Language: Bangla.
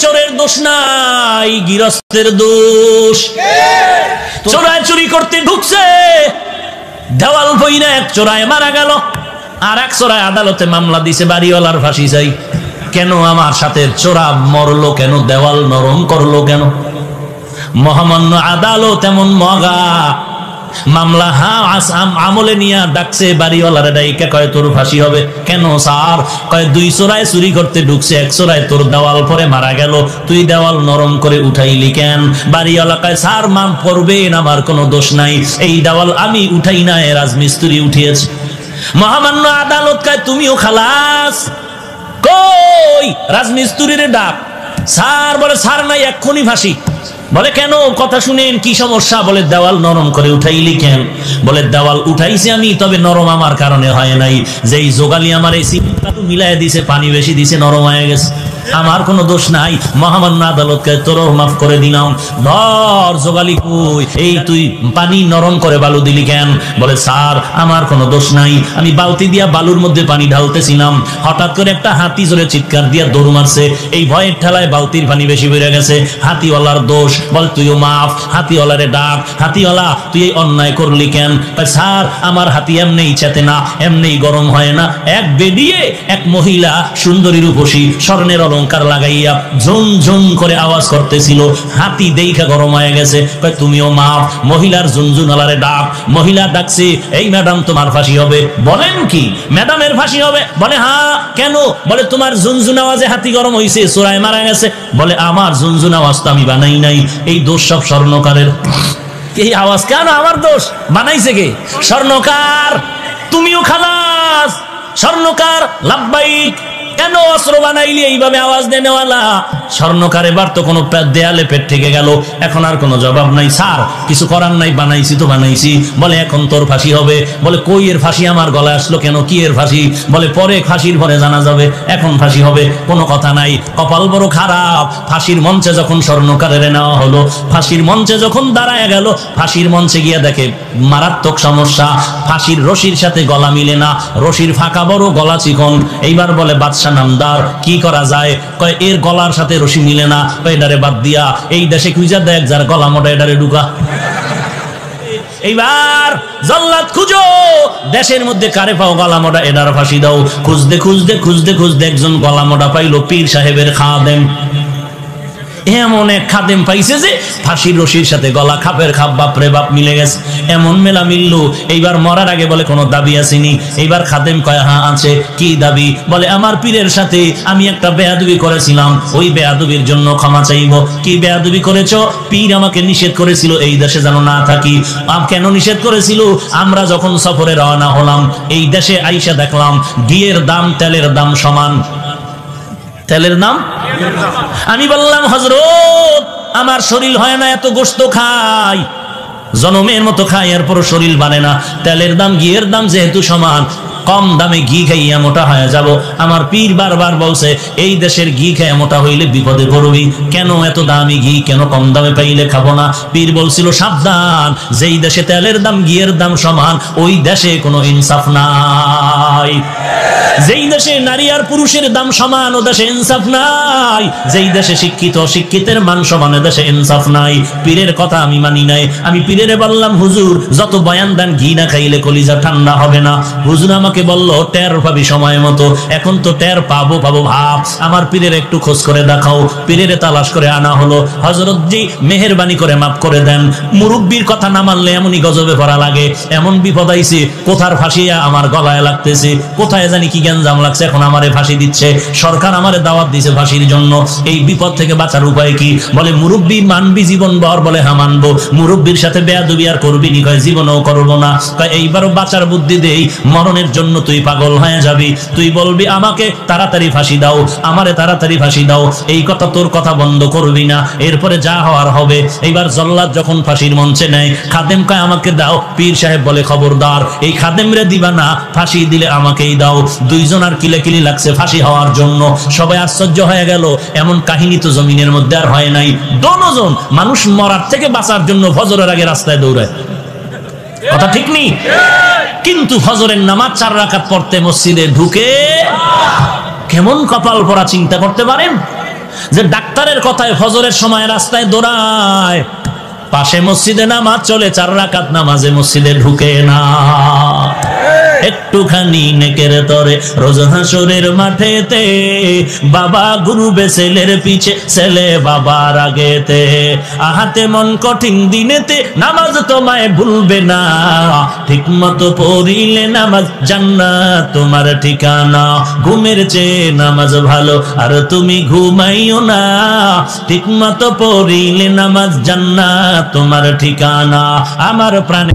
চোরের দোষ নাই, গৃহস্থের দোষ। চোরাই চুরি করতে ঢুকছে, দেওয়াল বইনা এক চোরায় মারা গেল, আর এক চোরায় আদালতে মামলা দিছে, বাড়িওয়ালার ফাঁসি চাই। কেন আমার সাথে চোরা মরলো কেন, দেওয়াল নরম করলো কেন? মহামান্য আদালত এমন মগা, মামলা আমলে নিয়ে ডাকছে বাড়িওয়ালারে, ডাইকা কয় তোর ফাঁসি হবে। কেন স্যার? কয় দুই চোরায় চুরি করতে ঢুকছে, এক চোরায় তোর দেওয়াল পরে মারা গেল, তুই দেওয়াল নরম করে উঠাইলি কেন? বাড়িওয়ালা কয় স্যার মাফ করবেন, আমার কোনো দোষ নাই, এই দেওয়াল আমি উঠাই না, রাজমিস্ত্রি উঠিয়েছে। মহামান্য আদালত কয় তুমিও খালাস। কই রাজমিস্ত্রির ডাক। স্যার বলে স্যার নাই, এক্ষুনি ফাঁসি। বলে কেন? কথা শুনেন, কি সমস্যা? বলে দেওয়াল নরম করে উঠাইলি কেন? বলে দেওয়াল উঠাইছি আমি, তবে নরম আমার কারণে হয় নাই, যেই জোগালি আমার এই সিমেন্ট মিলাই দিছে, পানি বেশি দিছে, নরম হয়ে গেছে, আমার কোনো দোষ নাই। মহামান্য আদালতকে তোরও মাফ করে দিলাম। ধর জোগালি কই, এই তুই পানি নরম করে বালু দিলি কেন? বলে স্যার আমার কোনো দোষ নাই, আমি বালতি দিয়া বালুর মধ্যে পানি ঢালতেছিলাম, হঠাৎ করে একটা হাতি জোরে চিৎকার দিয়া দৌড় মারছে, এই ভয়ের ঠেলায় বালতির পানি বেশি বেড়ে গেছে, হাতিওয়ালার দোষ। বল তুইও মাফ। হাতিওয়ালারে ডাক, হাতিওয়ালা তুই এই অন্যায় করলি কেন? স্যার আমার হাতি এমনি চেতে না, এমনি গরম হয় না। এক বেডিয়ে এক মহিলা সুন্দরী রূপসী স্বর্ণের অলংকার লাগাইয়া ঝুম ঝুম করে আওয়াজ করতেছিল, হাতি দেখা গরম হয়ে গেছে। তুমিও মাফ। মহিলার ঝুনঝুনালারে ডাক, মহিলা ডাকছে, এই ম্যাডাম তোমার ফাঁসি হবে। বলেন কি ম্যাডামের ফাঁসি হবে? বলে হ্যাঁ। কেন? বলে তোমার ঝুনঝুন আওয়াজে হাতি গরম হয়েছে, চোরায় মারা গেছে। বলে আমার ঝুনঝুন আওয়াজ তো আমি বানাই নাই, এই দোষ সব স্বর্ণকারের। এই আওয়াজ কেন আমার দোষ? বানাইছে কে? স্বর্ণকার। তুমিও খালাস। স্বর্ণকার লাভবাইক। কেন অস্ত্র বানাইলি এইভাবে আওয়াজ দেনেওয়ালা? স্বর্ণকার এবার তো কোনো দেয়ালে পেট থেকে গেল, এখন আর কোনো জবাব নাই। স্যার কিছু করার নাই, বানাইছি তো বানাইছি। বলে এখন তোর ফাঁসি হবে। বলে কই এর ফাঁসি আমার গলায় আসলো কেন? কি এর ফাঁসি? বলে পরে ফাঁসির পরে জানা যাবে, এখন ফাঁসি হবে। কোনো কথা নাই। কপাল বড় খারাপ, ফাঁসির মঞ্চে যখন স্বর্ণকারের নেওয়া হলো, ফাঁসির মঞ্চে যখন দাঁড়ায় গেল, ফাঁসির মঞ্চে গিয়া দেখে মারাত্মক সমস্যা, ফাঁসির রশির সাথে গলা মিলে না, রশির ফাঁকা বড়, গলা চিকন। এইবার বলে বাদশা নামদার কি করা যায়? কয় এর গলার সাথে রশি মিলে না, এটারে বাদ দিয়া এই দেশে খুঁজা দেখ যার গলা মোটা, এটারে ঢুকা। এইবার জল্লাদ খুঁজো, দেশের মধ্যে কারে পাও গলা মোটা, এটার ফাঁসি দাও। খুঁজতে খুঁজতে খুঁজতে খুঁজতে একজন গলা মোটা পাইলো, পীর সাহেবের খাদেম। এমন এক খাদেম পাইছে যে ফাঁসির রশির সাথে গলা খাপের খাপ, বাপরে বাপ মিলে গেছে, এমন মেলা মিললো। এইবার মরার আগে বলে কোনো দাবি আসেনি? এইবার খাদেম কয় হ্যাঁ আছে। কি দাবি? বলে আমার পীরের সাথে আমি একটা বেয়াদবি করেছিলাম, ওই বেয়াদবির জন্য ক্ষমা চাইব। কি বেয়াদবি করেছো? পীর আমাকে নিষেধ করেছিল এই দেশে যেন না থাকি। কেন নিষেধ করেছিল? আমরা যখন সফরে রওনা হলাম, এই দেশে আইসা দেখলাম ঘিয়ের দাম তেলের দাম সমান। তেলের নাম? আমি বললাম হযরত আমার শরীর হয় না, এত গোশত খাই, জনমের মতো খাই, এরপর শরীর বানে না। তেলের দাম ঘিয়ের দাম যেহেতু সমান, কম দামে ঘি খাইয়া মোটা হয়ে যাব। আমার পীর বারবার বলছে এই দেশের ঘি খেয়ে মোটা হইলে বিপদে পড়বি। কেন এত দামি ঘি, কেন কম দামে পাইলে খাবো না? পীর বলছিল সাবধান, যেই দেশে তেলের দাম ঘিয়ের দাম সমান, ওই দেশে কোনো ইনসাফ নাই। যেই দেশে নারী আর পুরুষের দাম সমান, ও দেশে ইনসাফ নাই। যেই দেশে শিক্ষিত শিক্ষিতের মান সমান, ও দেশে ইনসাফ নাই। পীরের কথা আমি মানি নাই। আমি পীরের বললাম হুজুর যত বয়ান দেন ঘি না খাইলে কলিজা ঠান্ডা হবে না। হুজুর আমাকে বলল টের পাবি সময় মতো। এখন তো টের পাবো পাবো ভাব। আমার পীরের একটু খোঁজ করে দেখাও। পীরের তালাশ করে আনা হলো। হযরত জি মেহেরবানি করে মাফ করে দেন, মুরব্বির কথা না মানলে এমনই গজবে পড়া লাগে। এমন বিপদ আইছে, কোথার ফাঁসিয়া আমার গলায় লাগতেছে, কোথায় জানি কি গ্যাঞ্জাম লাগছে, এখন আমারে ফাঁসি দিচ্ছে। সরকার আমারে দাওয়াত দিছে ফাঁসির জন্য। এই বিপদ থেকে বাঁচার উপায় কি? বলে মুরব্বি মানবি জীবন ভর? বলে হ্যাঁ মানবো। মুরব্বির সাথে বেয়াদবি আর করবি নি? কয় জীবনও করবো না। কয় এইবারও বাঁচার বুদ্ধি দেই, মরণের জন্য তুই পাগল হয়ে যাবি। তুই বলবি আমাকে তাড়াতাড়ি ফাঁসি দাও, আমারে তাড়াতাড়ি ফাঁসি দাও। এই কথা তোর কথা বন্ধ করবি না, এরপরে যা হওয়ার হবে। এইবার জল্লাদ যখন ফাঁসির মঞ্চে নেয়, খাদেম কয় আমাকে দাও। পীর সাহেব বলে খবরদার, এই খাদেমরে দিবা না, ফাঁসি দিলে আমাকেই দাও। দুইজন আর কিলাকিলি লাগছে ফাঁসি হওয়ার জন্য। সবাই আশ্চর্য হয়ে গেল, এমন কাহিনী তো জমিনের মধ্যে আর হয় নাই। দোনোজন মানুষ মরার থেকে বাঁচার জন্য ফজরের আগে রাস্তায় দৌড়ায়। কথা ঠিক নেই? কিন্তু ফজরের নামাজ 4 রাকাত পড়তে মসজিদে ঢুকে কেমন কপাল পরা চিন্তা করতে পারেন? যে ডাক্তারের কথায় ফজরের সময় রাস্তায় দৌড়ায়, পাশে মসজিদে নামাজ চলে, 4 রাকাত নামাজে মসজিদে ঢুকে না। একটুখানি নেকের তরে রোজ হাসরের মাঠেতে বাবা গুরুবে ছেলের পিছে, ছেলে বাবার আগেতে। আহাতে মন কঠিন দিনেতে নামাজ তোমায় ভুলবে না, ঠিক মতো পড়িলে নামাজ জান্নাত তোমার ঠিকানা। ঘুমের চেয়ে নামাজ ভালো আর তুমি ঘুমাইও না, ঠিক মতো পড়িলে নামাজ জান্নাত তোমার ঠিকানা। আমার প্রাণে